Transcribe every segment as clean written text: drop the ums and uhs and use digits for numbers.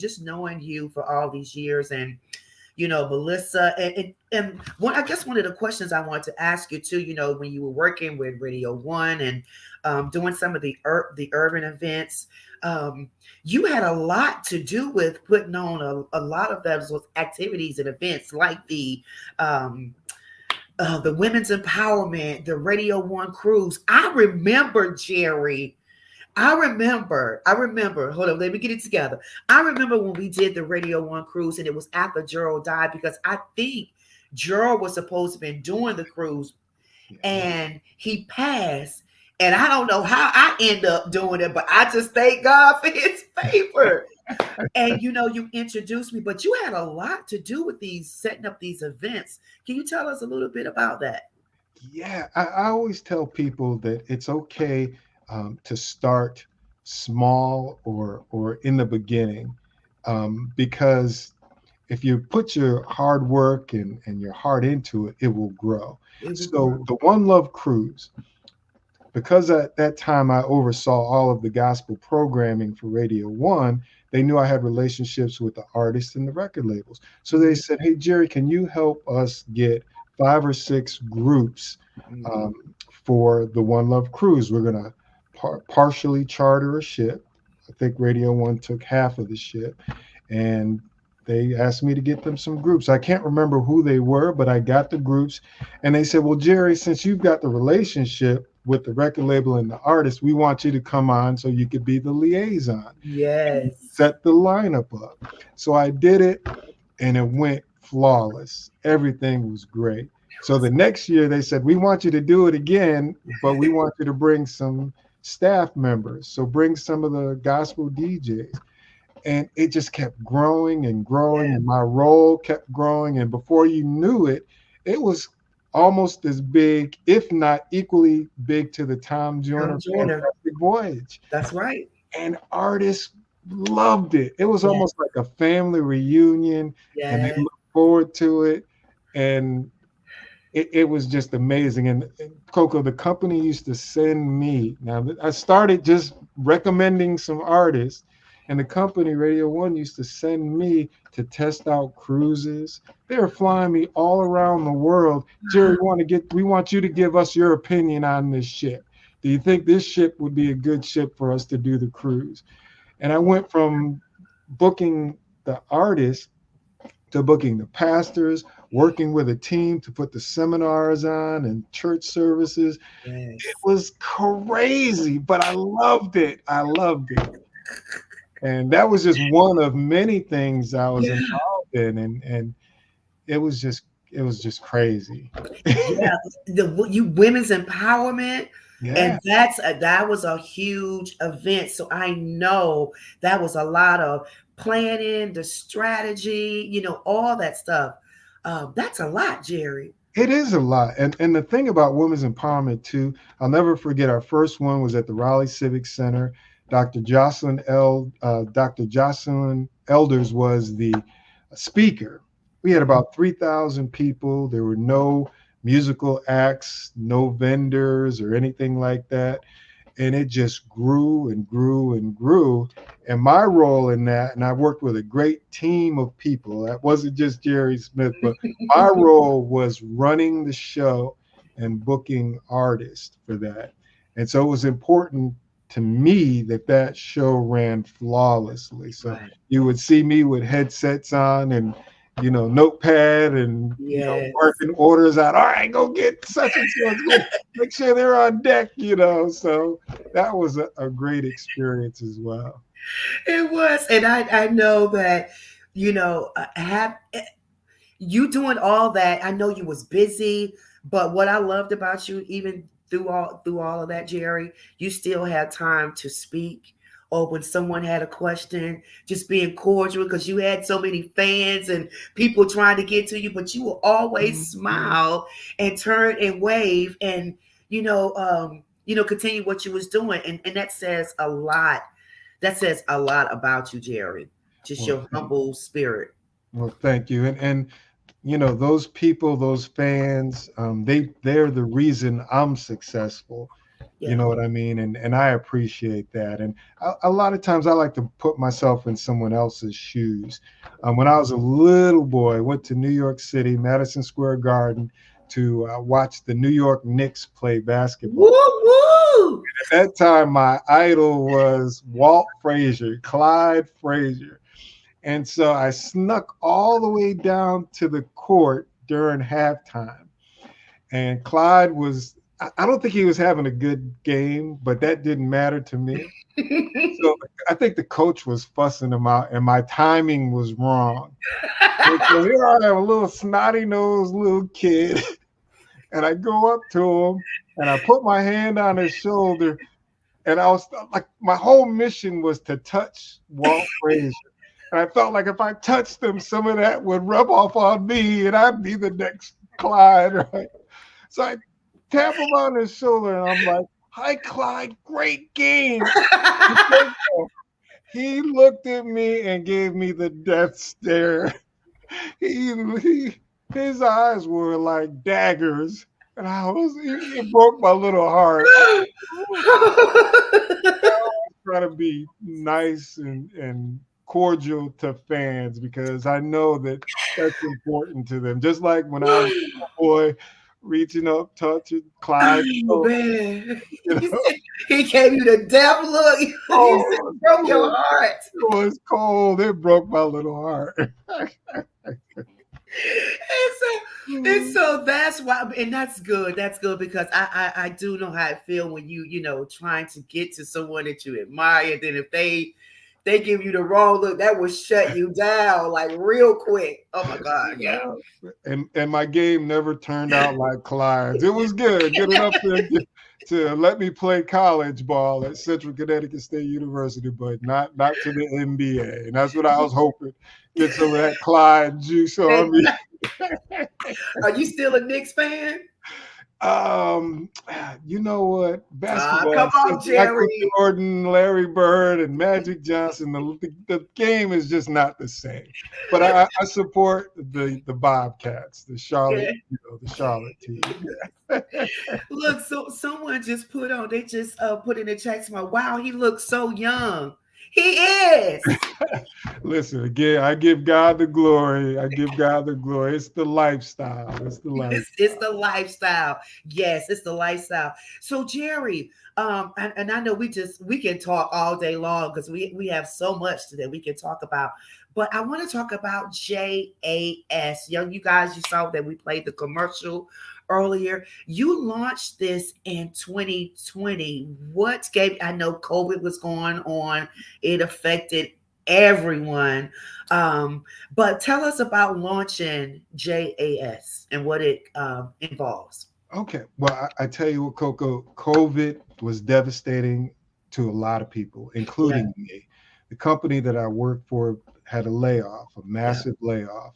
just knowing you for all these years, and Melissa, and one, I guess one of the questions I wanted to ask you too, when you were working with Radio One and doing some of the urban events, um, you had a lot to do with putting on a lot of those activities and events, like the women's empowerment, the Radio One cruise. I remember, Jerry. I remember. Hold on, let me get it together. I remember when we did the Radio One cruise, and it was after Gerald died, because I think Gerald was supposed to have been doing the cruise, and he passed. And I don't know how I end up doing it, but I just thank God for his favor. And you introduced me, but you had a lot to do with these setting up these events. Can you tell us a little bit about that? Yeah, I always tell people that it's okay to start small or in the beginning, because if you put your hard work and your heart into it, it will grow. It would So grow. the One Love Cruise, because at that time I oversaw all of the gospel programming for Radio One, they knew I had relationships with the artists and the record labels. So they Mhm, said, "Hey, Jerry, can you help us get 5 or 6 groups mhm. um, for the One Love Cruise? We're going to partially charter a ship." I think Radio One took half of the ship, and they asked me to get them some groups. I can't remember who they were, but I got the groups, and they said, "Well, Jerry, since you've got the relationship with the record label and the artist, we want you to come on so you could be the liaison and Yes. set the lineup up." So I did it, and it went flawless. Everything was great. So the next year they said, "We want you to do it again, but we want you to bring some staff members. So bring some of the gospel DJs." And it just kept growing and growing, Yeah. and my role kept growing. And before you knew it, it was almost as big, if not equally big, to the Tom Tom Joyner Joyner. Fantastic Voyage. That's right. And artists loved it. It was Yeah. almost like a family reunion, and they Yeah. looked forward to it. And it was just amazing. And Coco, the company used to send me. Now I started just recommending some artists, and the company Radio One used to send me to test out cruises. They were flying me all around the world. "Jerry, we want you to give us your opinion on this ship. Do you think this ship would be a good ship for us to do the cruise?" And I went from booking the artists to booking the pastors, working with a team to put the seminars on and church services. It Yes. was crazy, but I loved it. I loved it. And that was just one of many things I was Yeah. involved in. And it was just crazy. Yeah, the you women's empowerment, Yeah, and that was a huge event. So I know that was a lot of planning, the strategy, all that stuff. That's a lot, Jerry. it is a lot. And the thing about women's empowerment too, I'll never forget our first one was at the Raleigh Civic Center. Dr. Jocelyn Elders was the speaker. We had about 3,000 people. There were no musical acts, no vendors or anything like that. And it just grew and grew and grew. And my role in that, and I worked with a great team of people. That wasn't just Jerry Smith, but my role was running the show and booking artists for that. And so it was important to me that that show ran flawlessly. So Right. you would see me with headsets on and notepad and Yes. working orders out. "All right, go get such and such. Make sure they're on deck." So that was a great experience as well. It was, and I know that have you doing all that. I know you was busy, but what I loved about you, even through all of that, Jerry, you still had time to speak. Or when someone had a question, just being cordial, because you had so many fans and people trying to get to you, but you will always Mhm. smile and turn and wave, and continue what you was doing, and that says a lot. That says a lot about you, Jerry. Just Well, your humble spirit. well, thank you. And those people, those fans, they're the reason I'm successful. You Yeah. know what I mean? And I appreciate that. And a lot of times I like to put myself in someone else's shoes. When I was a little boy, I went to New York City, Madison Square Garden, to watch the New York Knicks play basketball. Woo woo. At that time, my idol was Walt Frazier, Clyde Frazier. And so I snuck all the way down to the court during halftime. And Clyde was, I don't think he was having a good game, but that didn't matter to me. So I think the coach was fussing him out, and my timing was wrong. And so here I am, a little snotty nosed little kid, and I go up to him and I put my hand on his shoulder, and I was like, my whole mission was to touch Walt Frazier. And I felt like if I touched him, some of that would rub off on me, and I'd be the next Clyde, right? So I tap him on his shoulder, and I'm like, "Hi, Clyde, great game." He looked at me and gave me the death stare. He his eyes were like daggers, and it broke my little heart. Trying to be nice and cordial to fans because I know that that's important to them. Just like when I was a boy reaching up, touching Clyde. Oh man. You He know, said he gave you the death look. You said oh, it broke your heart. it was cold. It broke my little heart. And so that's why, and that's good. That's good because I do know how I feel when trying to get to someone that you admire. Then if they give you the wrong look, that will shut you down like real quick. Oh my God, yeah. And my game never turned out like Clyde's. It was good enough to let me play college ball at Central Connecticut State University, but not to the NBA. And that's what I was hoping. Get some of that Clyde juice on me. Are you still a Knicks fan? You know what? Basketball, Come on, Michael Jerry. Jordan, Larry Bird, and Magic Johnson. The game is just not the same. But I support the Bobcats, the Charlotte, the Charlotte team. Look, so someone just they just put in the chat to my wow, he looks so young. He is. Listen, again, I give God the glory. I give God the glory. It's the lifestyle. It's the lifestyle. It's the lifestyle. Yes, it's the lifestyle. So Jerry, and I know we can talk all day long because we have so much that we can talk about. But I want to talk about JAS. You guys, you saw that we played the commercial earlier. You launched this in 2020. I know COVID was going on. It affected everyone. But tell us about launching JAS and what it involves. Okay. Well, I tell you what, Coco, COVID was devastating to a lot of people, including me. The company that I worked for had a layoff, a massive layoff.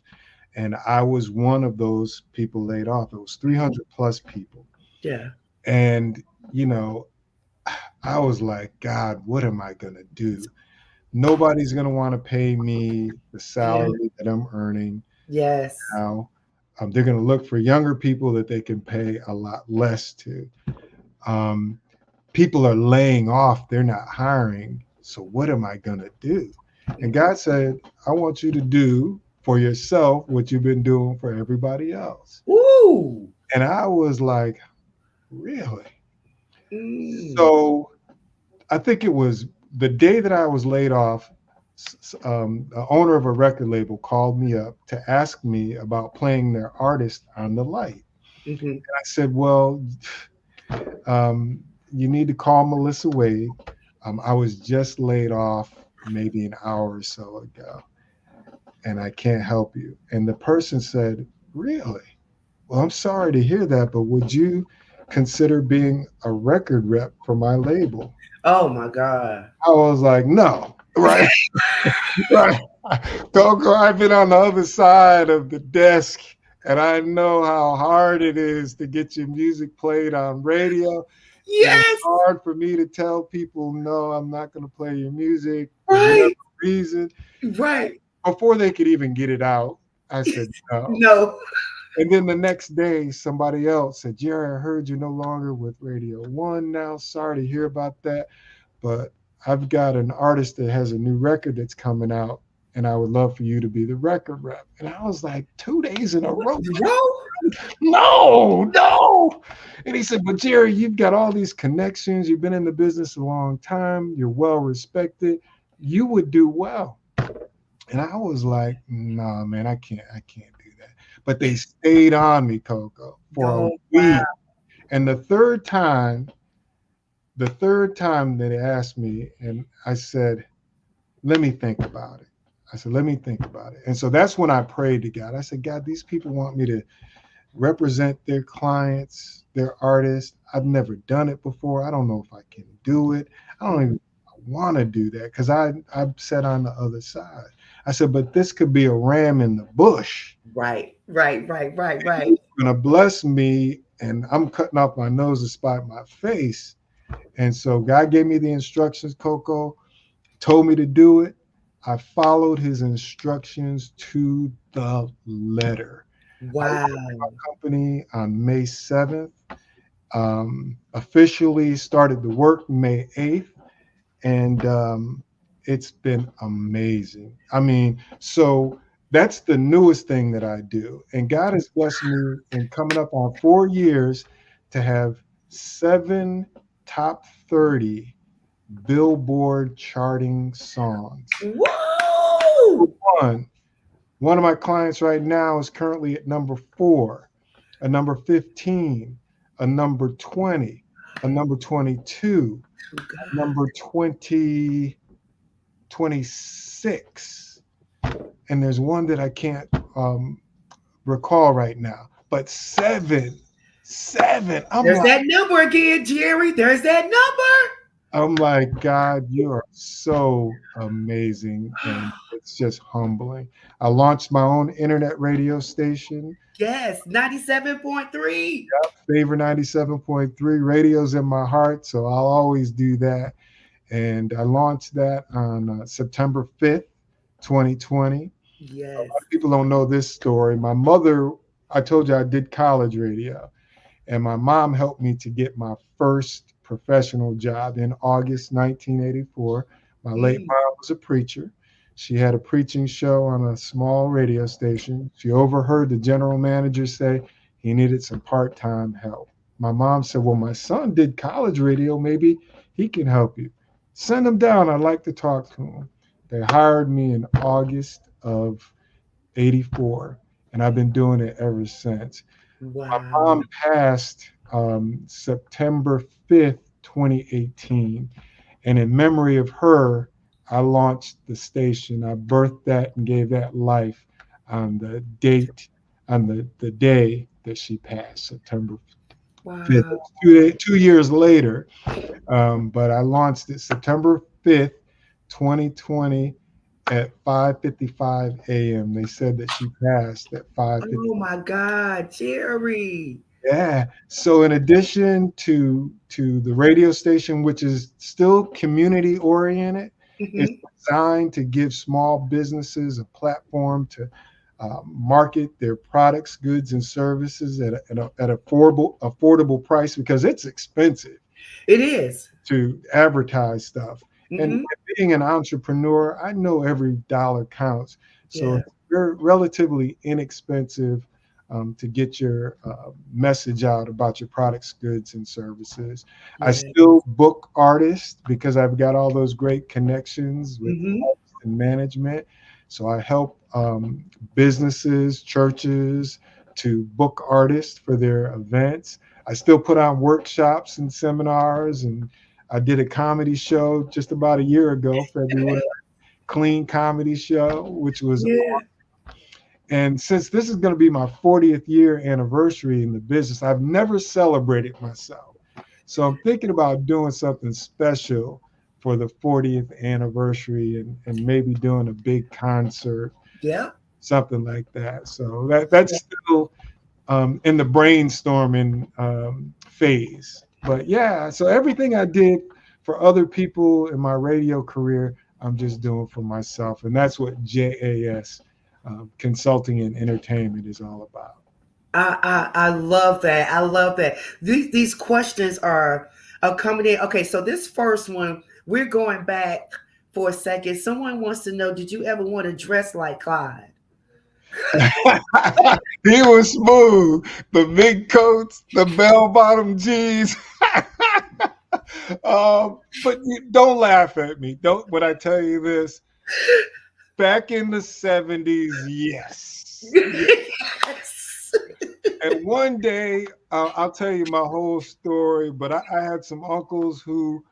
And I was one of those people laid off. It was 300 plus people. Yeah. And, I was like, God, what am I going to do? Nobody's going to want to pay me the salary that I'm earning. Yes. Now, they're going to look for younger people that they can pay a lot less to. People are laying off. They're not hiring. So what am I going to do? And God said, I want you to do for yourself what you've been doing for everybody else. Ooh. And I was like, really? So I think it was the day that I was laid off, the owner of a record label called me up to ask me about playing their artist on the light. Mm-hmm. And I said, well, you need to call Melissa Wade. I was just laid off maybe an hour or so ago, and I can't help you. And the person said, really? Well, I'm sorry to hear that, but would you consider being a record rep for my label? Oh my God. I was like, no, right? Right. Coco, I've been on the other side of the desk, and I know how hard it is to get your music played on radio. Yes. It's hard for me to tell people, no, I'm not going to play your music for whatever reason. Right. Before they could even get it out, I said, no. No. And then the next day, somebody else said, Jerry, I heard you're no longer with Radio One now. Sorry to hear about that. But I've got an artist that has a new record that's coming out, and I would love for you to be the record rep. And I was like, 2 days in a What, row? bro? No, no. And he said, but Jerry, you've got all these connections. You've been in the business a long time. You're well respected. You would do well. And I was like, nah, man, I can't do that. But they stayed on me, Coco, for a Oh, wow. week. And the third time that they asked me, and I said, let me think about it. I said, let me think about it. And so that's when I prayed to God. I said, God, these people want me to represent their clients, their artists. I've never done it before. I don't know if I can do it. I don't even want to do that because I'm set on the other side. I said, but this could be a ram in the bush. Right, right, right, right, right. He's going to bless me, and I'm cutting off my nose to spite my face. And so God gave me the instructions, Coco, told me to do it. I followed his instructions to the letter. I Wow. left my company on May 7th, officially started the work May 8th, and it's been amazing. I mean, so that's the newest thing that I do. And God has blessed me in coming up on 4 years to have 7 top 30 Billboard charting songs. Whoa! One, one of my clients right now is currently at number 4, a number 15, a number 20, a number 22, a number 20, 26. And there's one that I can't recall right now, but 7. I'm There's like, that number again, Jerry. There's that number. I'm like, God, you are so amazing. And it's just humbling. I launched my own internet radio station, Yes, 97.3. Favor 97.3. Radio's in my heart, so I'll always do that. And I launched that on September 5th, 2020. A lot Yes. of people don't know this story. My mother, I told you I did college radio, and my mom helped me to get my first professional job in August 1984. My late Mm. mom was a preacher. She had a preaching show on a small radio station. She overheard the general manager say he needed some part-time help. My mom said, well, my son did college radio. Maybe he can help you. Send him down. I'd like to talk to him. They hired me in August of 84, and I've been doing it ever since. My Wow. mom passed September 5th, 2018. And in memory of her, I launched the station. I birthed that and gave that life on the date, on the day that she passed, September 5th. Wow. 2 years later, but I launched it September 5th, 2020 at 5:55 a.m. They said that she passed at 5:50. Oh my God, Jerry. Yeah. So in addition to the radio station, which is still community oriented, it's Mhm. designed to give small businesses a platform to market their products, goods, and services at affordable price because it's expensive It is. to advertise stuff. And Mhm. being an entrepreneur, I know every dollar counts. So Yeah. it's relatively inexpensive to get your message out about your products, goods, and services. I Yeah. still book artists because I've got all those great connections with Mhm. artists and management. So I help businesses, churches to book artists for their events. I still put on workshops and seminars, and I did a comedy show just about a year ago, February, clean comedy show, which was, Yeah. and since this is going to be my 40th year anniversary in the business, I've never celebrated myself. So I'm thinking about doing something special for the 40th anniversary and maybe doing a big concert, Yeah. something like that. So that's still in the brainstorming phase. But yeah, so everything I did for other people in my radio career, I'm just doing for myself. And that's what JAS, Consulting and Entertainment, is all about. I love that. I love that. These questions are coming in. Okay, so this first one, we're going back for a second. Someone wants to know, did you ever want to dress like Clyde? He was smooth. The big coats, the bell bottom jeans. But you, don't laugh at me. Don't. When I tell you this, back in the '70s, yes. Yeah. Yes. And one day, I'll tell you my whole story. But I had some uncles who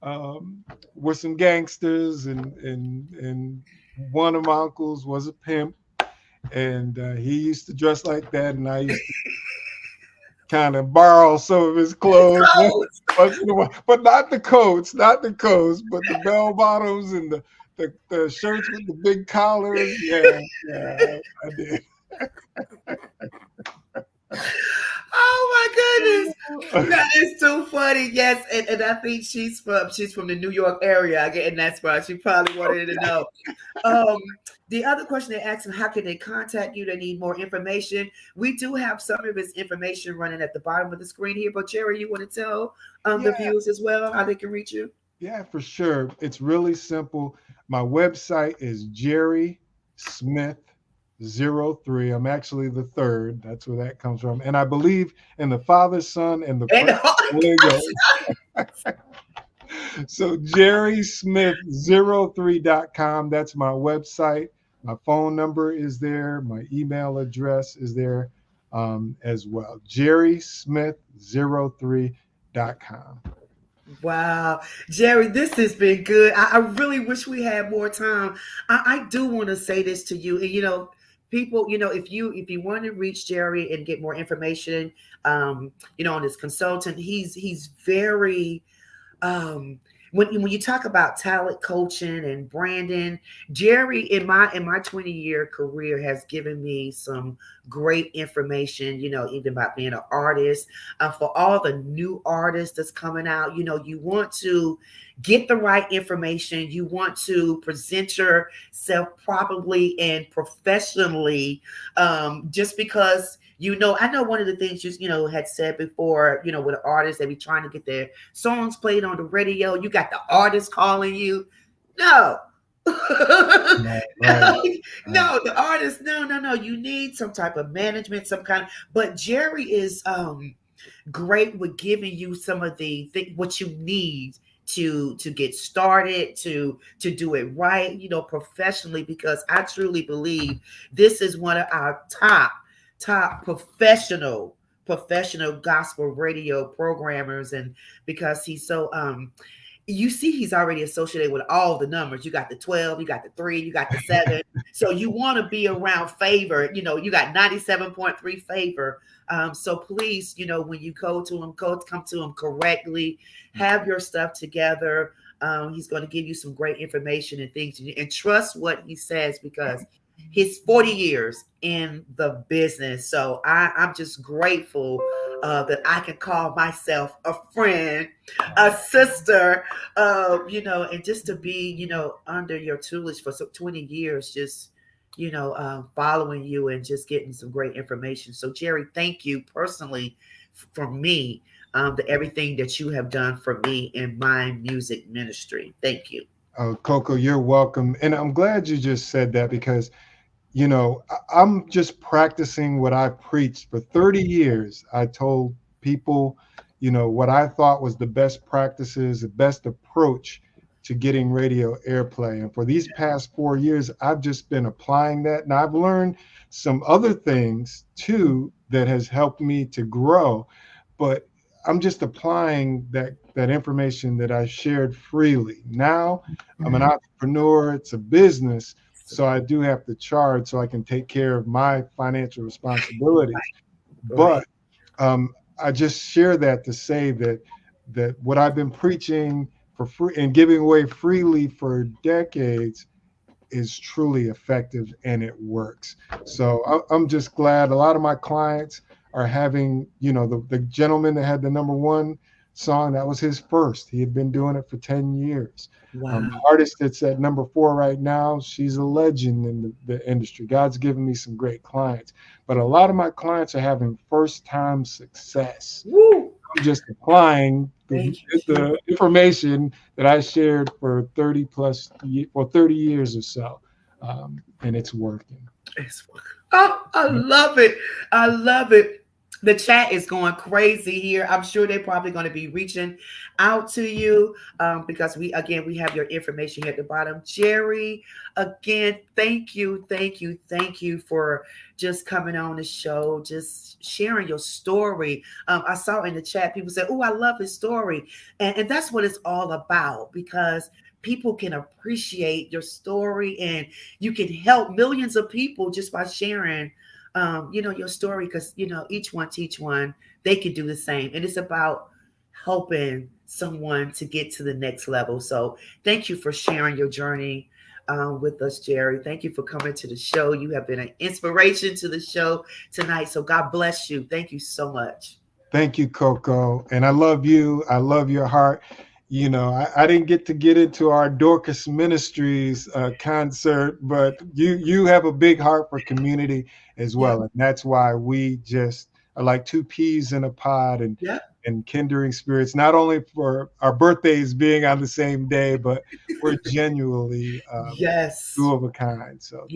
were some gangsters, and one of my uncles was a pimp, and he used to dress like that, and I used to kind of borrow some of his clothes Clothes. once in a while, but not the coats, but the bell bottoms and the shirts with the big collars. Yeah, yeah, I did. Oh my goodness. That is too funny. Yes, and I think she's from the New York area. And that's why she probably wanted to know. Um, the other question they asked him, how can they contact you? They need more information. We do have some of his information running at the bottom of the screen here, but Jerry, you want to tell the Yeah, viewers as well how they can reach you? yeah, for sure. It's really simple. My website is Jerry Smith 03. I'm actually the third. That's where that comes from. And I believe in the Father, Son, and the And Holy Ghost. So jerrysmith03.com. That's my website. My phone number is there. My email address is there as well. jerrysmith03.com. wow, Jerry, this has been good. I really wish we had more time. I do want to say this to you, and people, if you want to reach Jerry and get more information, on this consultant, he's very um when you talk about talent coaching and branding, Jerry in my 20-year career has given me some great information, even about being an artist. For all the new artists that's coming out, you want to get the right information, you want to present yourself properly and professionally, just because I know one of the things you had said before, with artists, they be trying to get their songs played on the radio. You got the artist calling you. No. Right, right, No, right. no, the artist, no, no, no. You need some type of management, some kind of, but Jerry is great with giving you some of what you need to get started, to do it right, professionally, because I truly believe this is one of our top professional gospel radio programmers. And because he's so you see, he's already associated with all the numbers. You got the 12, you got the 3, you got the 7. So you want to be around favor. You got 97.3 favor. So please, when you go to him, come to him correctly, have your stuff together. He's going to give you some great information and things, and trust what he says, because he's 40 years in the business. So I'm just grateful that I can call myself a friend, a sister, and just to be, under your tutelage for 20 years, just, following you and just getting some great information. So, Jerry, thank you personally for me, everything that you have done for me in my music ministry. Thank you. Coco, you're welcome. And I'm glad you just said that because I'm just practicing what I preached for 30 years. I told people, what I thought was the best practices, the best approach to getting radio airplay. And for these past 4 years, I've just been applying that. And I've learned some other things too that has helped me to grow. But I'm just applying that information that I shared freely. Now I'm an Mhm. entrepreneur, it's a business. So I do have to charge so I can take care of my financial responsibilities. But Right. I just share that to say that what I've been preaching for free and giving away freely for decades is truly effective and it works. So I'm just glad a lot of my clients are having, the gentleman that had the number one song. That was his first. He had been doing it for 10 years. Wow. The artist that's at number 4 right now, she's a legend in the industry. God's given me some great clients, but a lot of my clients are having first time success. Woo. I'm just applying Thank the information that I shared for 30 years or so, and it's working. Oh, I love it. I love it. The chat is going crazy here. I'm sure they're probably going to be reaching out to you because we have your information here at the bottom. Jerry, again, thank you for just coming on the show, just sharing your story. I saw in the chat people say, "Oh, I love his story," and that's what it's all about, because people can appreciate your story and you can help millions of people just by sharing your story, because each one teach one. They can do the same, and it's about helping someone to get to the next level. So thank you for sharing your journey with us, Jerry. Thank you for coming to the show. You have been an inspiration to the show tonight, so God bless you. Thank you so much. Thank you, Coco, and I love you. I love your heart. I didn't get into our Dorcas Ministries concert, but you have a big heart for community as well. And that's why we just are like two peas in a pod and kindling spirits, not only for our birthdays being on the same day, but we're genuinely two of a kind. So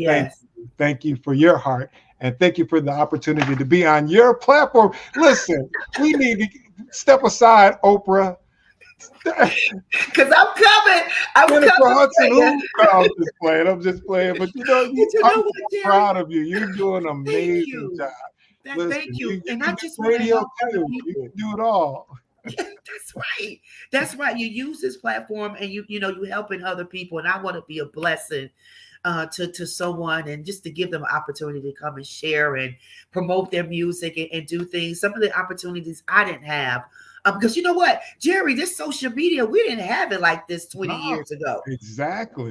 thank you for your heart, and thank you for the opportunity to be on your platform. Listen, we need to step aside, Oprah. Because I'm coming. I'm just playing. But I'm proud of you. You're doing an amazing job. Thank you. And I just radio too. You can do it all. Yeah, that's right. That's right. You use this platform and you helping other people. And I want to be a blessing to someone, and just to give them an opportunity to come and share and promote their music and do things. Some of the opportunities I didn't have. Because you know what, Jerry, this social media, we didn't have it like this 20 years ago. Exactly.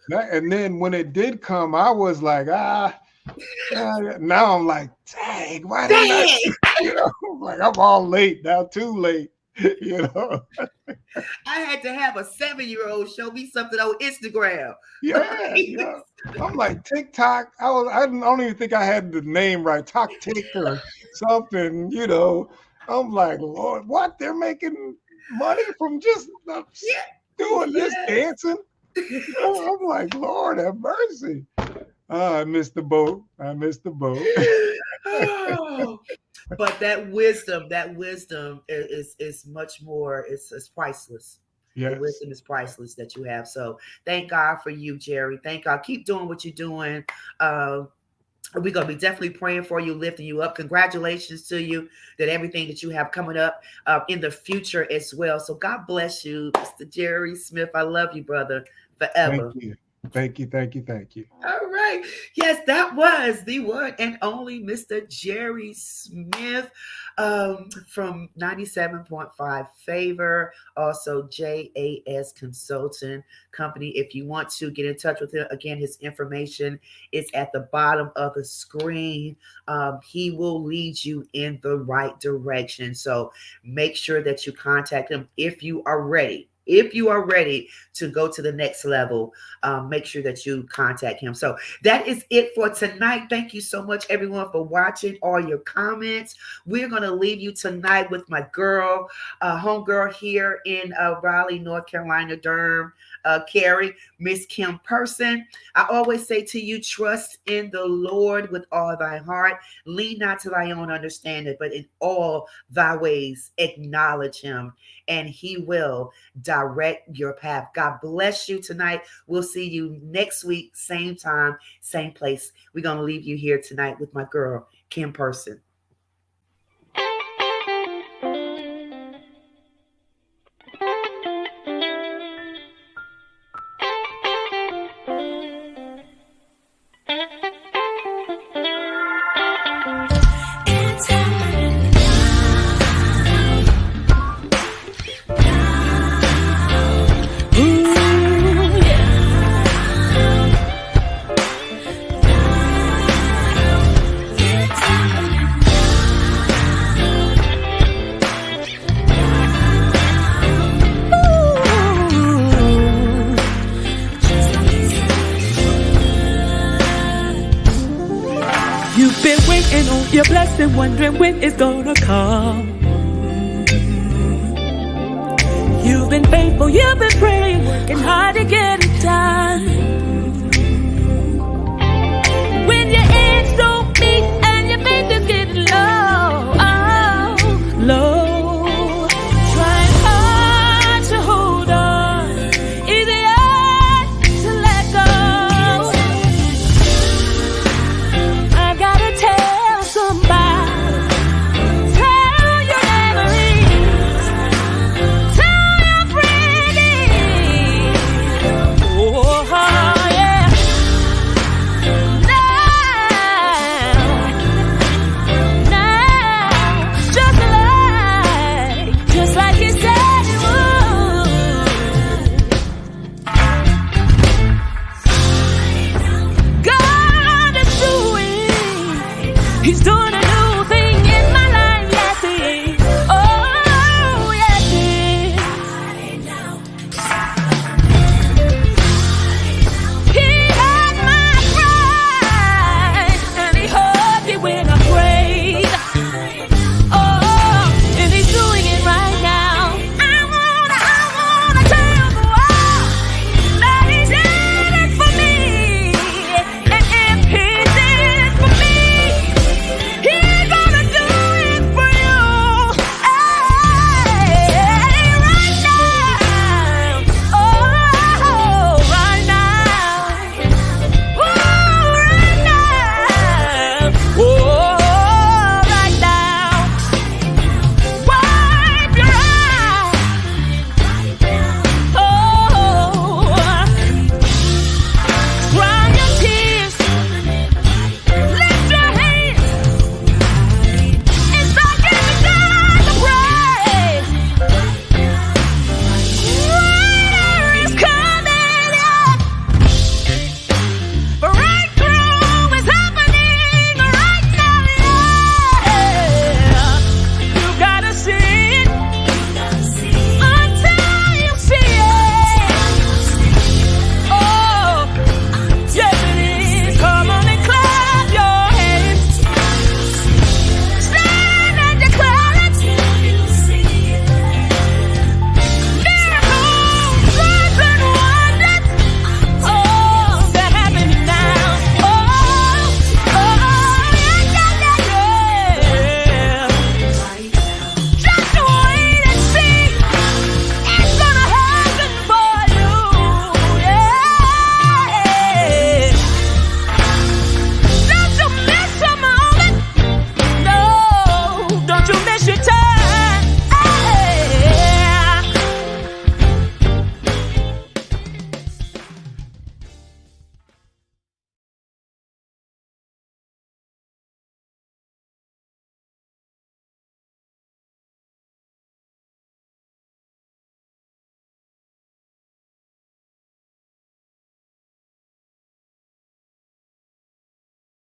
And then when it did come, I was like, now I'm like, dang, why didn't I? Like I'm all late now, too late. I had to have a 7-year-old show me something on Instagram. Yeah. I'm like TikTok. I don't even think I had the name right. Talk Tick or something, I'm like, Lord, what? They're making money from just doing this, dancing? I'm like, Lord, have mercy. I missed the boat. Oh, but that wisdom is much more. It's priceless. Yes. The wisdom is priceless that you have. So thank God for you, Jerry. Thank God. Keep doing what you're doing. We're going to be definitely praying for you, lifting you up. Congratulations to you that everything that you have coming up in the future as well. So God bless you, Mr. Jerry Smith. I love you, brother, forever. Thank you. All right. Yes, that was the one and only Mr. Jerry Smith from 97.5 Favor, also JAS Consulting Company. If you want to get in touch with him, again, his information is at the bottom of the screen. He will lead you in the right direction. So make sure that you contact him if you are ready. If you are ready to go to the next level, make sure that you contact him. So that is it for tonight. Thank you so much, everyone, for watching, all your comments. We're going to leave you tonight with my girl, homegirl here in Raleigh, North Carolina, Durham, Carrie, Miss Kim Person. I always say to you, trust in the Lord with all thy heart. Lean not to thy own understanding, but in all thy ways acknowledge him, and he will direct your path. God bless you tonight. We'll see you next week, same time, same place. We're going to leave you here tonight with my girl, Kim Person. You've been waiting on your blessing, wondering when it's gonna come. You've been faithful, you've been praying, working hard to get it done. When your ends don't meet and your faith is getting low, low, trying hard to hold on, easier to let go. I gotta tell somebody, tell your memories, tell your friends. Oh, yeah. Now, just like you said it would. God is doing, He's doing